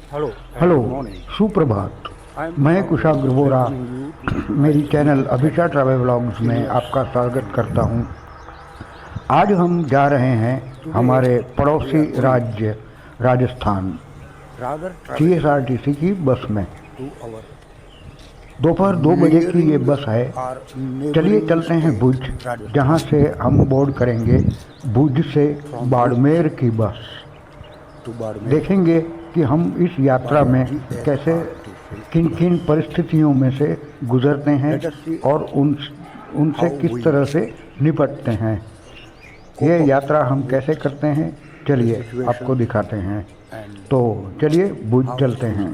Hello, सुप्रभात। मैं कुशाग्र वोरा मेरी चैनल अभिषा ट्रैवल व्लॉग्स में आपका स्वागत करता हूं। आज हम जा रहे हैं हमारे पड़ोसी राज्य राजस्थान TSRTC की बस में। दोपहर 2 बजे की ये बस है। चलिए चलते हैं भुज, जहां से हम बोर्ड करेंगे भुज से बाड़मेर की बस। देखेंगे कि हम इस यात्रा में कैसे किन किन परिस्थितियों में से गुजरते हैं और उनसे किस तरह से निपटते हैं। ये यात्रा हम कैसे करते हैं, चलिए आपको दिखाते हैं। तो चलिए भुज चलते हैं।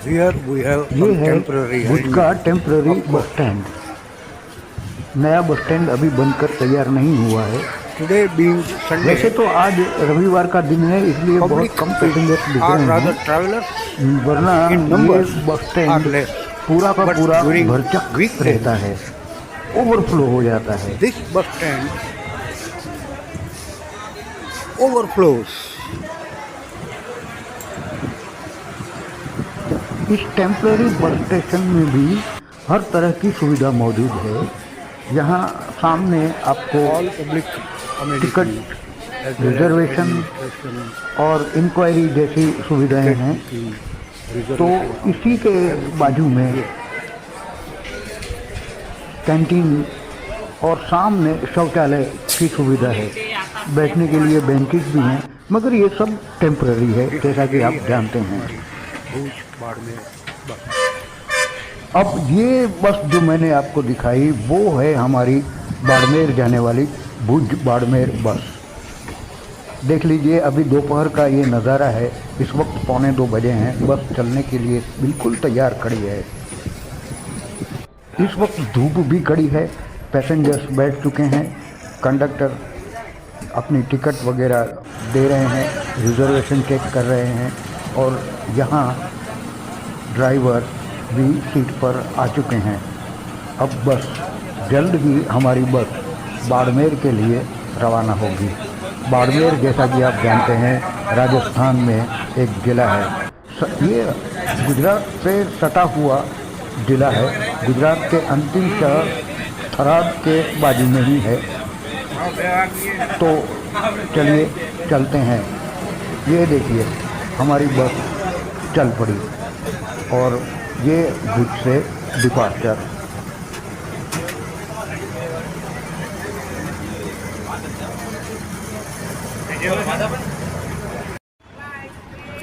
ये है भुज का टेम्पररी बस स्टैंड। नया बस स्टैंड अभी बनकर तैयार नहीं हुआ है। वैसे तो आज रविवार का दिन है, इसलिए बहुत कम पैसेंजर्स दिख रहे हैं, वरना ये बस स्टैंड पूरा का पूरा भरचक रहता है, ओवरफ्लो हो जाता है। This bus stand overflows. इस टेम्पररी बस स्टेशन में भी हर तरह की सुविधा मौजूद है। यहाँ सामने आपको All public ticket amenities, reservation और इंक्वायरी जैसी सुविधाएं हैं। तो इसी के बाजू में कैंटीन और सामने शौचालय की सुविधा है। बैठने के लिए बेंचेस भी हैं, मगर ये सब टेम्पररी है, जैसा कि आप जानते हैं। अब ये बस जो मैंने आपको दिखाई वो है हमारी बाड़मेर जाने वाली भुज बाड़मेर बस। देख लीजिए, अभी दोपहर का ये नज़ारा है। इस वक्त 1:45 बजे हैं। बस चलने के लिए बिल्कुल तैयार खड़ी है। इस वक्त धूप भी खड़ी है, पैसेंजर्स बैठ चुके हैं, कंडक्टर अपनी टिकट वगैरह दे रहे हैं, रिजर्वेशन चेक कर रहे हैं और यहाँ ड्राइवर भी सीट पर आ चुके हैं। अब बस जल्द ही हमारी बस बाड़मेर के लिए रवाना होगी। बाड़मेर, जैसा कि आप जानते हैं, राजस्थान में एक ज़िला है। ये गुजरात से सटा हुआ ज़िला है। गुजरात के अंतिम शहर थराद के बाजू में ही है। तो चलिए चलते हैं। ये देखिए, हमारी बस चल पड़ी और ये भुज से डिपार्चर।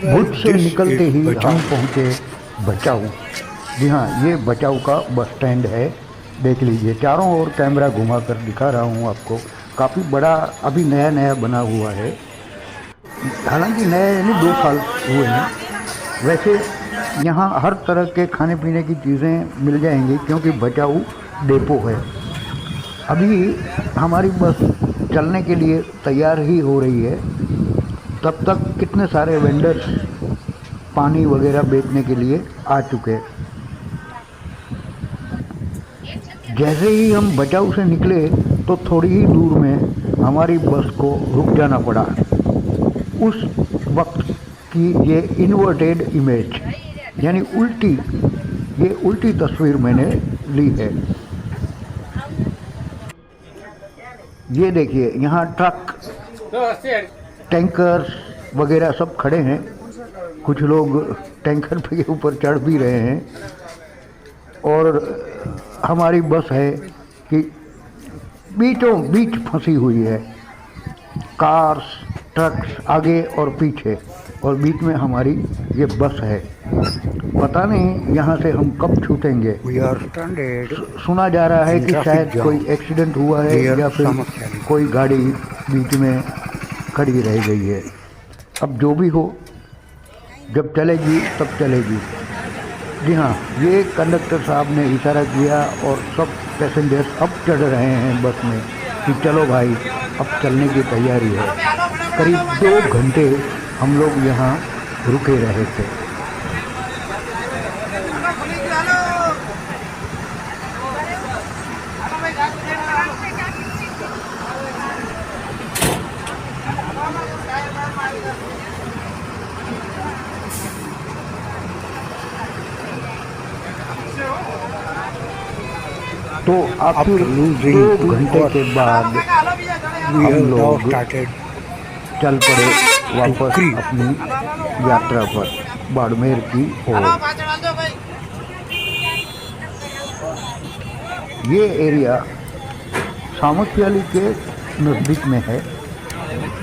भुज से निकलते ही हम पहुँचे बचाऊ। जी हाँ, ये बचाऊ का बस स्टैंड है। देख लीजिए, चारों ओर कैमरा घुमाकर दिखा रहा हूँ आपको। काफ़ी बड़ा, अभी नया नया बना हुआ है। हालांकि नया यानी 2 साल हुए हैं। वैसे यहाँ हर तरह के खाने पीने की चीज़ें मिल जाएंगी, क्योंकि बचाऊ डेपो है। अभी हमारी बस चलने के लिए तैयार ही हो रही है। तब तक कितने सारे वेंडर्स पानी वगैरह बेचने के लिए आ चुके। जैसे ही हम बचाऊ से निकले तो थोड़ी ही दूर में हमारी बस को रुक जाना पड़ा। उस वक्त की ये इन्वर्टेड इमेज, यानी उल्टी तस्वीर मैंने ली है। ये देखिए, यहाँ ट्रक, टैंकर वगैरह सब खड़े हैं। कुछ लोग टैंकर के ऊपर चढ़ भी रहे हैं। और हमारी बस है कि बीचों बीच फंसी हुई है। कार्स, ट्रक्स आगे और पीछे, और बीच में हमारी ये बस है। पता नहीं यहाँ से हम कब छूटेंगे। सुना जा रहा है कि शायद कोई एक्सीडेंट हुआ है या फिर कोई गाड़ी बीच में खड़ी रह गई है। अब जो भी हो, जब चलेगी तब चलेगी। जी हाँ, ये कंडक्टर साहब ने इशारा किया और सब पैसेंजर्स अब चढ़ रहे हैं बस में कि चलो भाई, अब चलने की तैयारी है। करीब 2 घंटे हम लोग यहाँ रुके रहे थे। तो आखिर After losing 2 2 घंटे hours, के बाद we हम have now लोग started चल पड़े वापस creep. अपनी यात्रा पर बाड़मेर की ओर। ये एरिया सामखियाली के नज़दीक में है।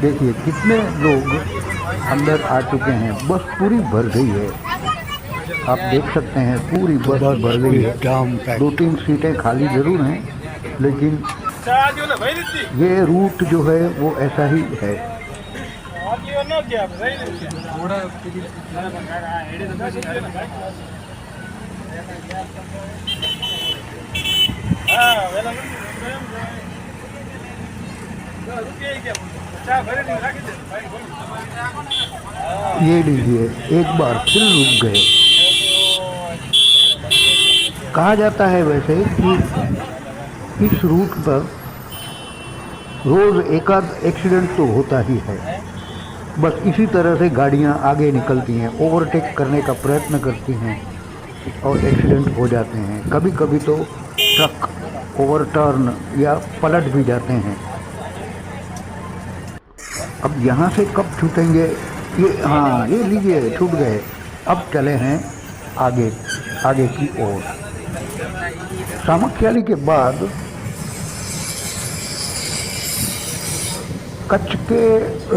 देखिए कितने लोग अंदर आ चुके हैं, बस पूरी भर गई है। आप देख सकते हैं पूरी बस बस भर गई है। jam packed. 2-3 सीटें खाली ज़रूर हैं, लेकिन ये रूट जो है वो ऐसा ही है। ये लीजिए, एक बार फिर रुक गए। कहा जाता है वैसे कि इस रूट पर रोज़ एकाध एक्सीडेंट तो होता ही है। बस इसी तरह से गाड़ियां आगे निकलती हैं, ओवरटेक करने का प्रयत्न करती हैं और एक्सीडेंट हो जाते हैं। कभी कभी तो ट्रक ओवरटर्न या पलट भी जाते हैं। अब यहाँ से कब छूटेंगे? ये हाँ, ये लीजिए छूट गए। अब चले हैं आगे आगे की ओर। सामखियाली के बाद कच्छ के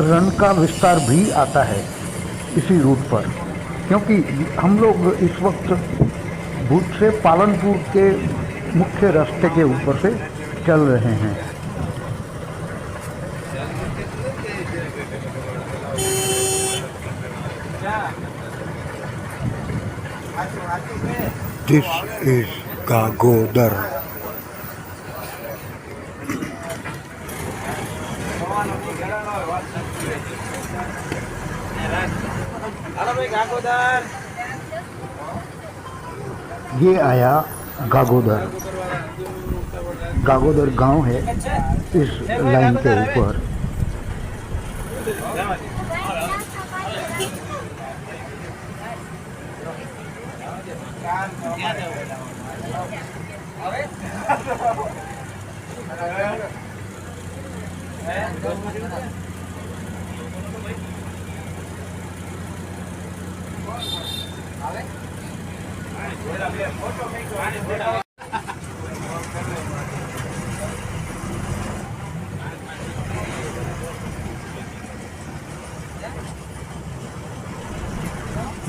रण का विस्तार भी आता है इसी रूट पर, क्योंकि हम लोग इस वक्त भूत से पालनपुर के मुख्य रास्ते के ऊपर से चल रहे हैं। This is Gagodar. ये आया गागोदर। गागोदर गांव है इस लाइन के ऊपर।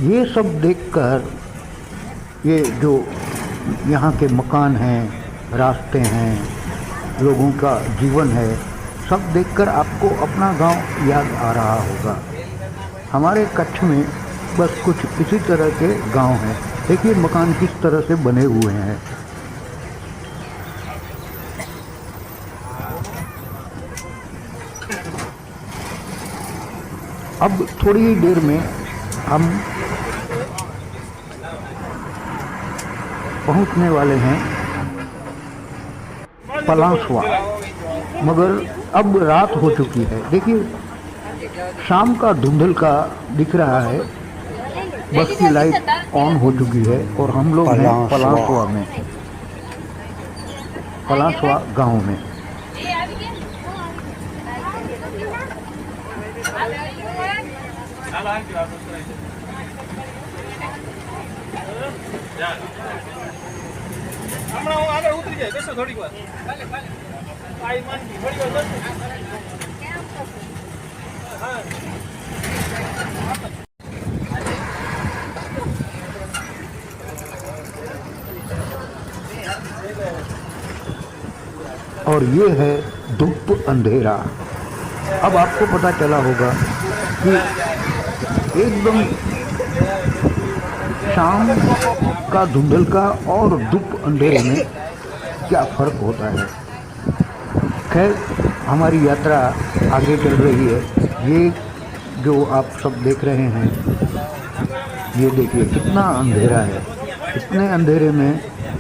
ये सब देखकर, ये जो यहाँ के मकान हैं, रास्ते हैं, लोगों का जीवन है, सब देखकर आपको अपना गांव याद आ रहा होगा। हमारे कच्छ में बस कुछ इसी तरह के गांव हैं। देखिए मकान किस तरह से बने हुए हैं। अब थोड़ी ही देर में हम पहुंचने वाले हैं पलासवा, मगर अब रात हो चुकी है। देखिए शाम का धुंधल का दिख रहा है, बस की लाइट ऑन हो चुकी है और हम लोग हैं पलासवा में, पलासवा गांव में। और ये है धूप अंधेरा। अब आपको पता चला होगा कि एकदम शाम का धुंधल का और धूप अंधेरे में क्या फर्क होता है। खैर हमारी यात्रा आगे चल रही है। ये जो आप सब देख रहे हैं, ये देखिए कितना अंधेरा है। इतने अंधेरे में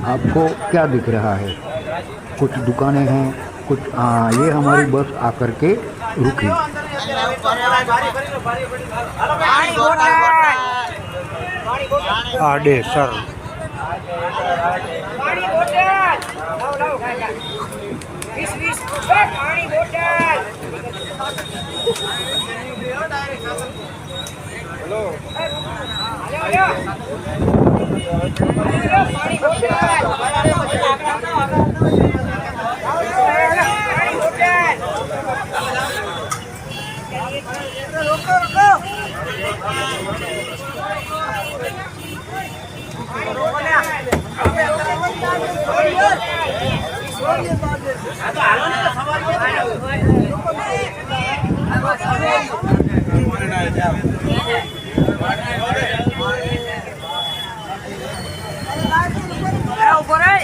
आपको क्या दिख रहा है? कुछ दुकानें हैं, कुछ ये हमारी बस आकर के रुकी। आडे सर पानी बोतल हेलो पानी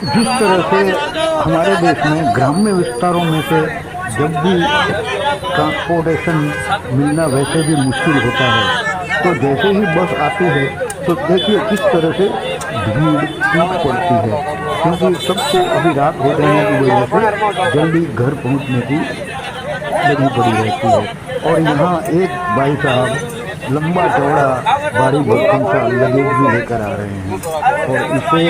जिस तरह से हमारे देश में ग्राम्य विस्तारों में से जब भी ट्रांसपोर्टेशन मिलना वैसे भी मुश्किल होता है, तो जैसे ही बस आती है तो देखिए किस तरह से भीड़ टूट पड़ती है, क्योंकि सबको अभी रात हो जाने की वजह से जल्दी घर पहुंचने की लगी पड़ी रहती है। और यहाँ एक भाई साहब लंबा चौड़ा भारी भरकम सा लगेज भी लेकर आ रहे हैं और इसे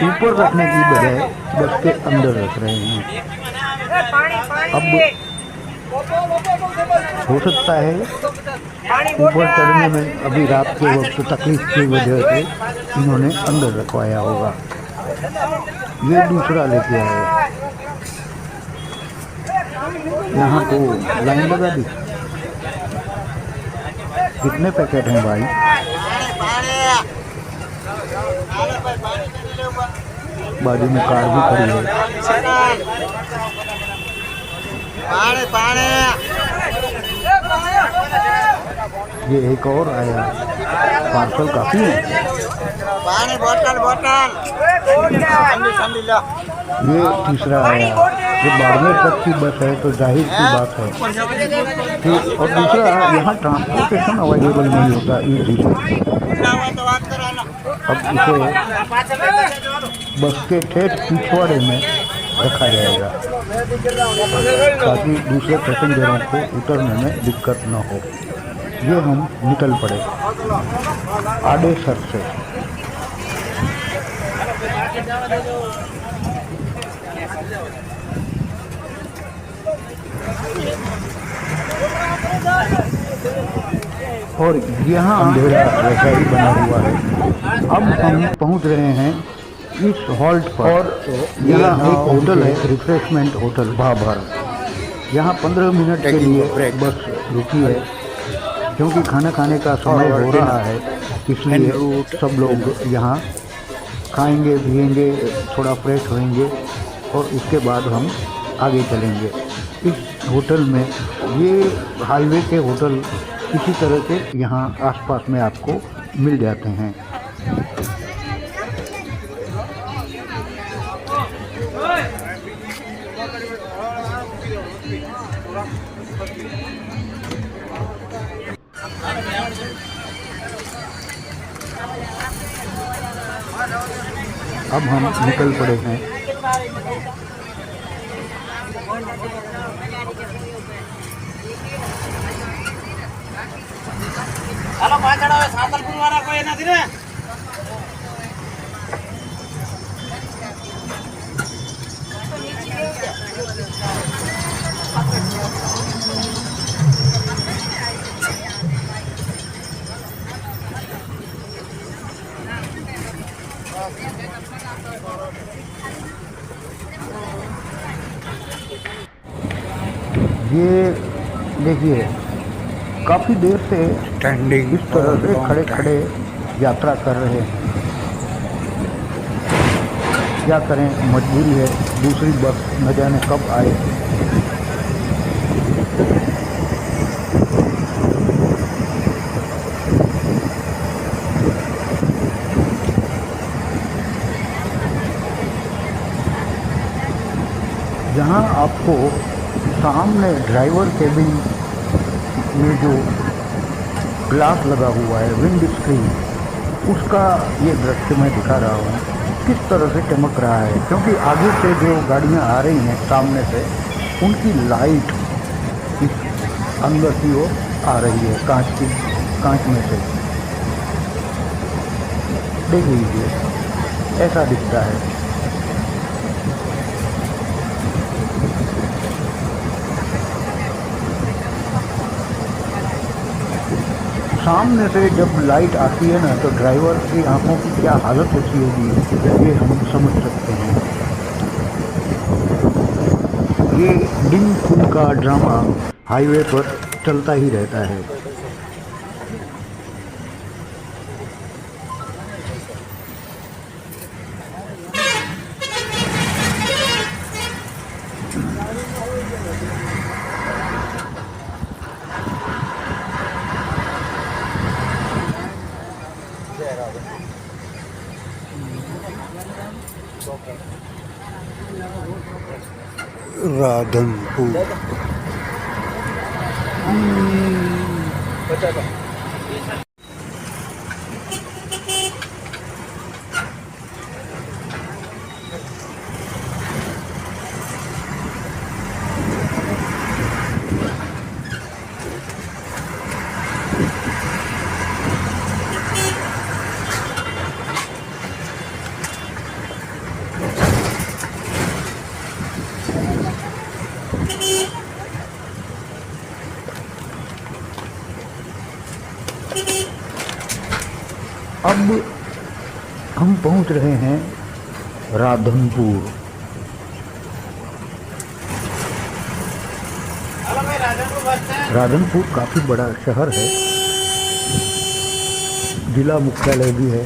ऊपर रखने की बजाय बस के अंदर रख रहे हैं। अब हो सकता है ऊपर चढ़ने में अभी रात के वक्त तकलीफ की वजह से इन्होंने अंदर रखवाया होगा। ये दूसरा लेके आए, यहाँ को लाइन लगा दी। कितने पैकेट हैं भाई? बाजू में कार भी खड़ी है। ये एक और आया, पार्सल काफी है। ये तीसरा आया, ये बाड़मेर तक की बस है तो जाहिर सी बात है। और दूसरा, यहाँ ट्रांसपोर्टेशन अवेलेबल नहीं होता ईजी से। अब इसे बस के ठेठ पिछवाड़े में रखा जाएगा ताकि दूसरे पैसेंजरों को उतरने में दिक्कत न हो। ये हम निकल पड़े आड़ेसर से। और यहाँ अंधेरा वैसा ही बना हुआ है। अब हम पहुँच रहे हैं इस हॉल्ट पर और यहाँ एक होटल है, रिफ्रेशमेंट होटल भाभर। यहाँ 15 मिनट के लिए बस रुकी है, क्योंकि खाना खाने का समय हो रहा है, इसलिए सब लोग यहाँ खाएंगे पिएंगे, थोड़ा फ्रेश होएंगे और उसके बाद हम आगे चलेंगे। इस होटल में, ये हाईवे के होटल इसी तरह के यहाँ आसपास में आपको मिल जाते हैं। अब हम निकल पड़े हैं। हेलो पाछड़ा सातलपुर वाला कोई ना रे। ये देखिए काफ़ी देर से स्टैंडिंग इस तरह से खड़े खड़े यात्रा कर रहे हैं। क्या करें, मजबूरी है, दूसरी बस न जाने कब आए। जहाँ आपको सामने ड्राइवर केबिन में जो ग्लास लगा हुआ है, विंड स्क्रीन, उसका ये दृश्य मैं दिखा रहा हूँ। किस तरह से चमक रहा है, क्योंकि आगे से जो गाड़ियां आ रही हैं सामने से, उनकी लाइट इस अंदर की ओर आ रही है कांच में से। देख लीजिए, ऐसा दिखता है। सामने से जब लाइट आती है ना, तो ड्राइवर की आंखों की क्या हालत होती होगी, ये हम समझ सकते हैं। ये दिन खून का ड्रामा हाईवे पर चलता ही रहता है। राधनपुर। अब हम पहुंच रहे हैं राधनपुर। हेलो भाई, राधनपुर बस स्टैंड। राधनपुर काफ़ी बड़ा शहर है, जिला मुख्यालय भी है।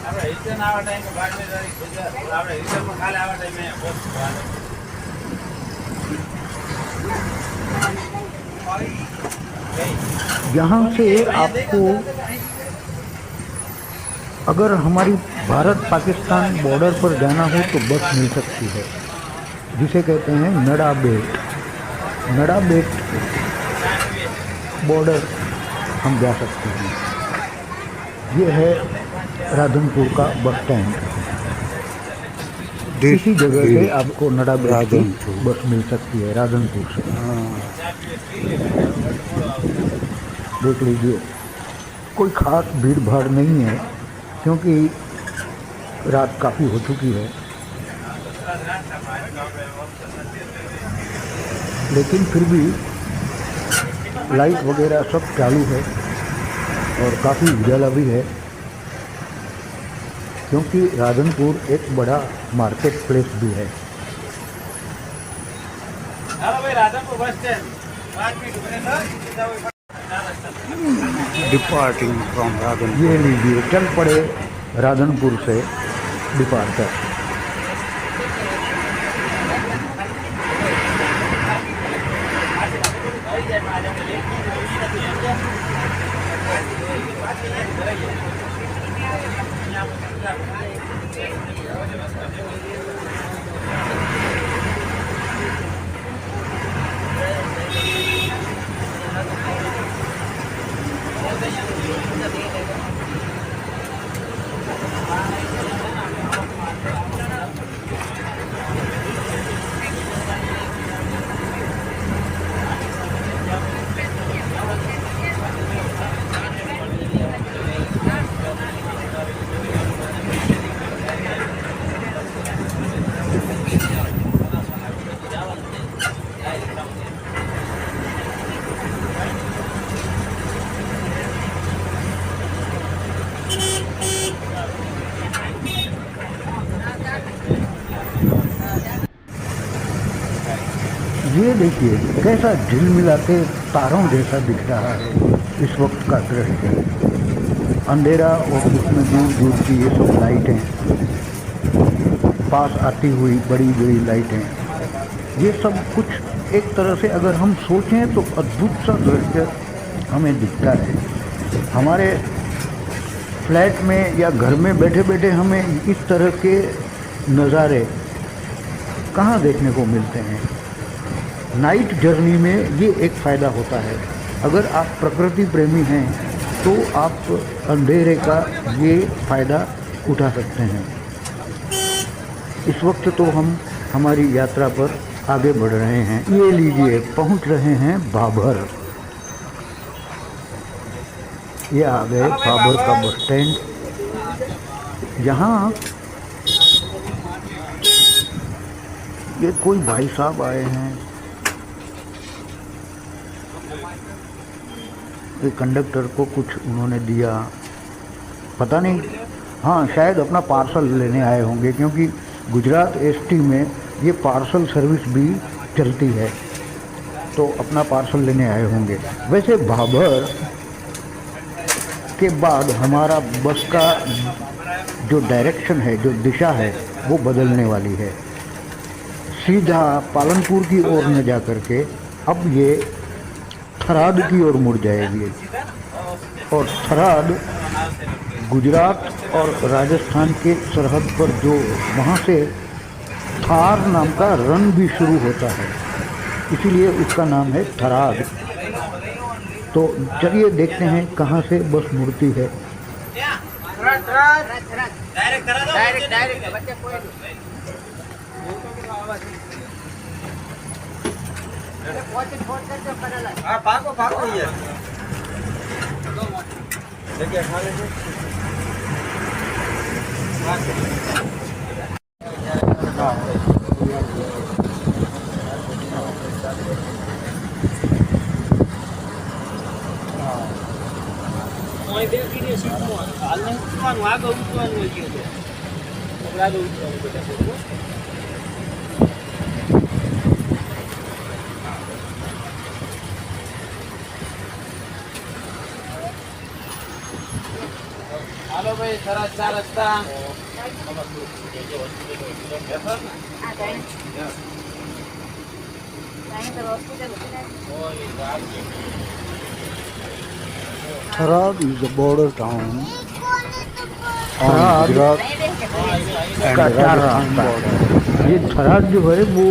આપણે રિટર્ન આવા ટાઈમે બાટલી જરી ગુજરાત આપણે રિટર્નમાં કાલે આવા ટાઈમે બસ यहाँ से आपको अगर हमारी भारत पाकिस्तान बॉर्डर पर जाना हो तो बस मिल सकती है, जिसे कहते हैं नड़ा बेट। नड़ा बेट बॉर्डर हम जा सकते हैं। ये है राधनपुर का बस स्टैंड। इसी जगह से आपको नड़ा बेट की बस मिल सकती है, राधनपुर से। देख लीजिए, कोई ख़ास भीड़ भाड़ नहीं है, क्योंकि रात काफ़ी हो चुकी है। लेकिन फिर भी लाइट वगैरह सब चालू है और काफ़ी उजाला भी है, क्योंकि राधनपुर एक बड़ा मार्केट प्लेस भी है। हेलो भाई, राधनपुर बस स्टैंड 5 मिनट बने सर। Departing from Radhanpur. ये लीजिए, चल पड़े राधनपुर से डिपार्चर। ये देखिए कैसा झिलमिला के तारों जैसा दिख रहा है इस वक्त का दृश्य। अंधेरा और उसमें दूर दूर की ये सब लाइटें, पास आती हुई बड़ी बड़ी लाइटें, ये सब कुछ एक तरह से अगर हम सोचें तो अद्भुत सा दृश्य हमें दिखता है। हमारे फ्लैट में या घर में बैठे बैठे हमें इस तरह के नज़ारे कहाँ देखने को मिलते हैं। नाइट जर्नी में ये एक फ़ायदा होता है। अगर आप प्रकृति प्रेमी हैं तो आप अंधेरे का ये फ़ायदा उठा सकते हैं। इस वक्त तो हम हमारी यात्रा पर आगे बढ़ रहे हैं। ये लीजिए, पहुंच रहे हैं बाबर। ये आ गए बाबर का बस स्टैंड। यहाँ ये कोई भाई साहब आए हैं, ये कंडक्टर को कुछ उन्होंने दिया, पता नहीं। हाँ, शायद अपना पार्सल लेने आए होंगे, क्योंकि गुजरात एसटी में ये पार्सल सर्विस भी चलती है, तो अपना पार्सल लेने आए होंगे। वैसे भाबर के बाद हमारा बस का जो डायरेक्शन है, जो दिशा है, वो बदलने वाली है। सीधा पालनपुर की ओर न जा करके अब ये थराद की ओर मुड़ जाएगी, और थराद गुजरात और राजस्थान के सरहद पर जो वहाँ से थार नाम का रन भी शुरू होता है, इसीलिए उसका नाम है थराद। तो चलिए देखते हैं कहाँ से बस मुड़ती है। હાલો ભાઈ સરસ 4 રસ્તા Tharad is a border town on Tharad Gujarat and का चार Rajasthan रास्ता। border. ये थराद जो है वो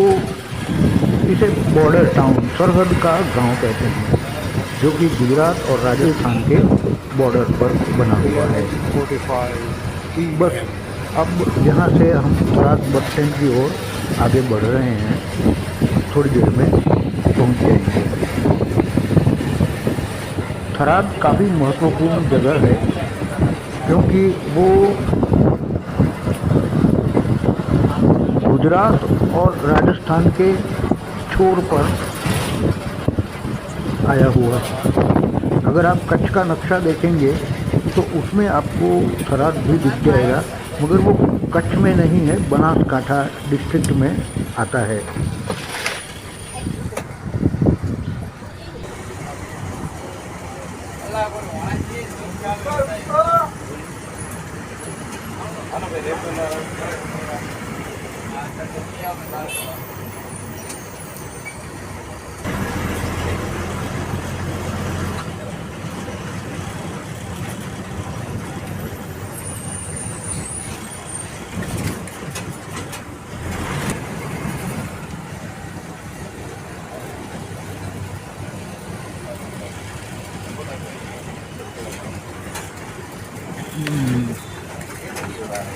इसे बॉर्डर टाउन, सरहद का गांव कहते हैं, जो कि गुजरात और राजस्थान के बॉर्डर पर बना हुआ है। 45 बस अब यहाँ से हम थराद बस स्टैंड की ओर आगे बढ़ रहे हैं, थोड़ी देर में पहुँच जाएंगे। थराद काफ़ी महत्वपूर्ण जगह है, क्योंकि वो गुजरात और राजस्थान के छोर पर आया हुआ है। अगर आप कच्छ का नक्शा देखेंगे तो उसमें आपको थराद भी दिख जाएगा, मगर वो कच्छ में नहीं है, बनासकांठा डिस्ट्रिक्ट में आता है।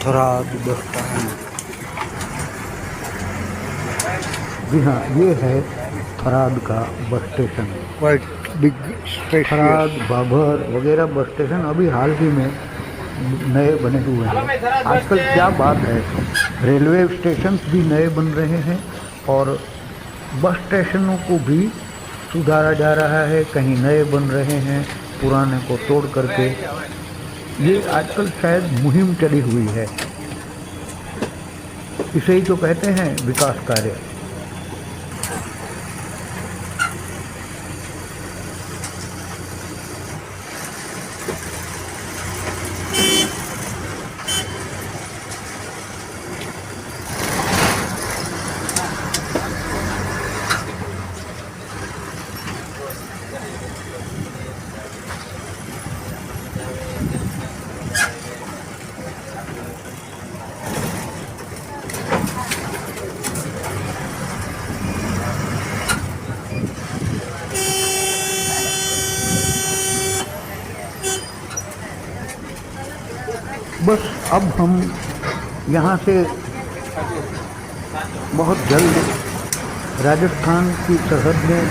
Tharad bus stand. जी हाँ, ये है थराद का bus station. Quite big, spacious. Tharad, Bhabhar वगैरह बस स्टेशन अभी हाल ही में नए बने हुए हैं। आजकल क्या बात है, रेलवे स्टेशन भी नए बन रहे हैं और बस स्टेशनों को भी सुधारा जा रहा है, कहीं नए बन रहे हैं पुराने को तोड़ करके। ये आजकल शायद मुहिम चली हुई है, इसे ही तो कहते हैं विकास कार्य। बस अब हम यहाँ से बहुत जल्द राजस्थान की सरहद में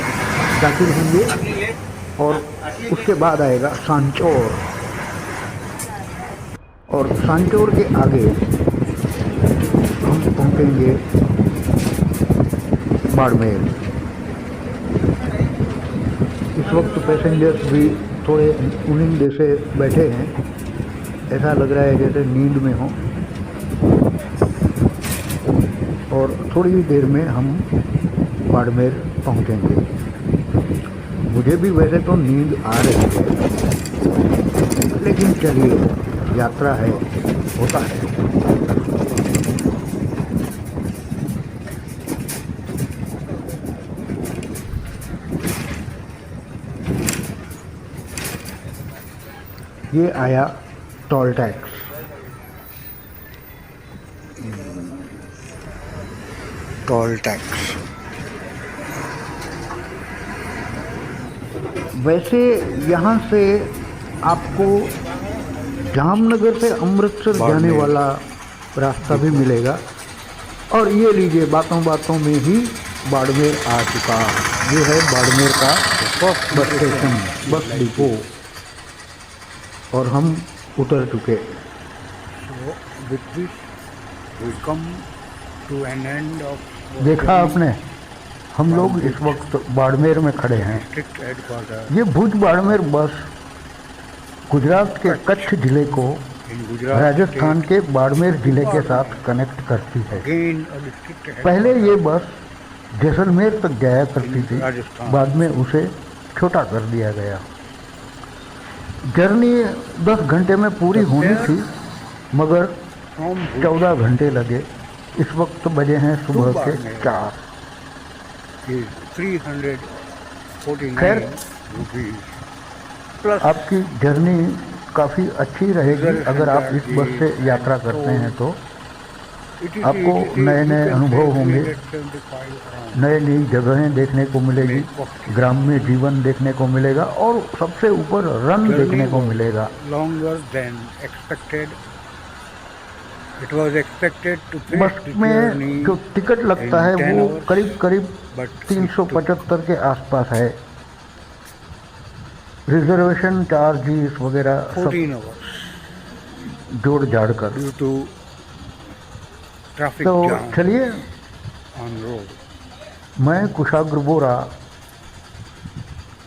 दाखिल होंगे और उसके बाद आएगा सांचौर, और सांचौर के आगे हम पहुँचेंगे बाड़मेर। इस वक्त पैसेंजर्स भी थोड़े उनिंदे से बैठे हैं, ऐसा लग रहा है जैसे नींद में हो, और थोड़ी ही देर में हम बाड़मेर पहुंचेंगे। मुझे भी वैसे तो नींद आ रही है, लेकिन चलिए, यात्रा है, होता है। ये आया टोल टैक्स। Toll tax. वैसे यहाँ से आपको जामनगर से अमृतसर जाने वाला रास्ता भी मिलेगा, और ये लीजिए, बातों बातों में ही बाड़मेर आ चुका। ये है बाड़मेर का बस स्टेशन, बस डिपो, और हम उतर चुके। So with this we come to an end of देखा आपने, हम लोग इस वक्त बाड़मेर में खड़े हैं। district headquarter ये भुज बाड़मेर बस गुजरात के कच्छ जिले को in Gujarat राजस्थान के बाड़मेर जिले के साथ कनेक्ट करती है। again a district headquarter पहले ये बस जैसलमेर तक जाया करती थी, राजस्थान। बाद में उसे छोटा कर दिया गया। जर्नी 10 घंटे में पूरी होनी थी, मगर from 14 घंटे लगे। इस वक्त बजे हैं सुबह के 4। is 349 खैर, rupees plus आपकी जर्नी काफ़ी अच्छी रहेगी अगर आप इस बस से यात्रा करते हैं तो। it is आपको नए-नए अनुभव होंगे, 75 around। नई नई जगहें देखने को मिलेगी, ग्राम्य जीवन देखने को मिलेगा, और सबसे ऊपर रन देखने को मिलेगा। longer than expected। It was expected to बस finish the में journey जो टिकट लगता है in 10 वो hours, करीब करीब but 375 के आसपास है। रिजर्वेशन चार्जेस वगैरह सब 14 hours जोड़ जाड़ कर। due to traffic तो jam चलिए, on road। मैं कुशाग्र बोरा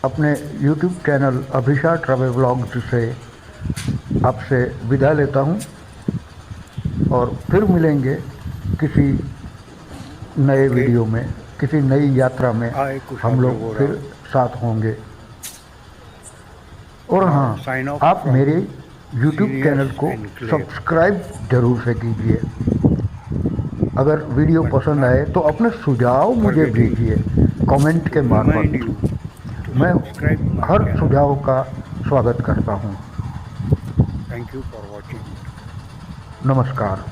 अपने YouTube channel Abhisha travel vlogs से आपसे विदा लेता हूँ, और फिर मिलेंगे किसी नए वीडियो में, किसी नई यात्रा में आए कुशाग्र हम लोग बोरा। फिर साथ होंगे। और हाँ, sign off आप from मेरे YouTube Sirius चैनल को Enclave। सब्सक्राइब जरूर से कीजिए। अगर वीडियो पसंद आए तो अपने सुझाव मुझे भेजिए कमेंट के Remind मार्फत। you to मैं subscribe my हर channel। सुझाव का स्वागत करता हूँ। Thank you for watching। नमस्कार।